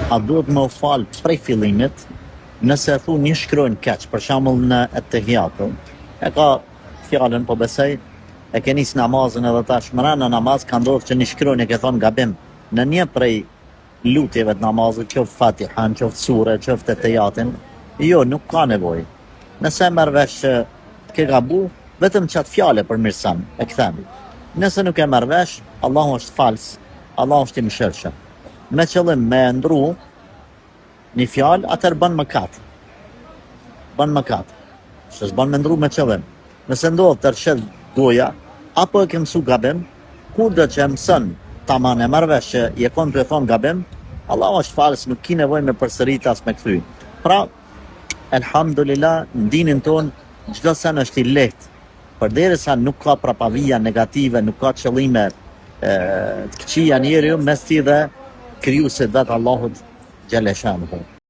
a duhet më falë prej fillimit, nëse e thu një shkrojnë keq, për shembull në etehijatu, e ka fjalën po besoj, e ke nis namazin edhe tash në namaz ka ndodhur që një shkrojnë e ke thonë gabim në një prej lutjeve të namazit, qoftë Fatihan, qoftë sure, qoftë etehijatin, jo, nuk ka nevojë. Nëse merr vesh që ke gabu, vetëm çat fjalë për mirësan, e kthem. Nëse nuk e merr vesh, Allahu është fals, Allahu është i mëshirshëm. Me qëllim me ndru një fjalë, atëherë bën mëkat. Bën mëkat. Se s'bën me ndru me qëllim. Nëse ndodh të rrshet goja, apo e ke mësu gabim, kurdo që e mëson tamam e merr vesh që je kon të thon gabim, Allahu është fals, nuk ki nevojë me përsërit as me kthy. Pra, elhamdulillah, në dinin ton çdo sen është i lehtë. Përderisa nuk ka prapavija negative, nuk ka qëllime të këqija njeriu mes ti dhe krijuesit vetë Allahut xhaleshanuhu.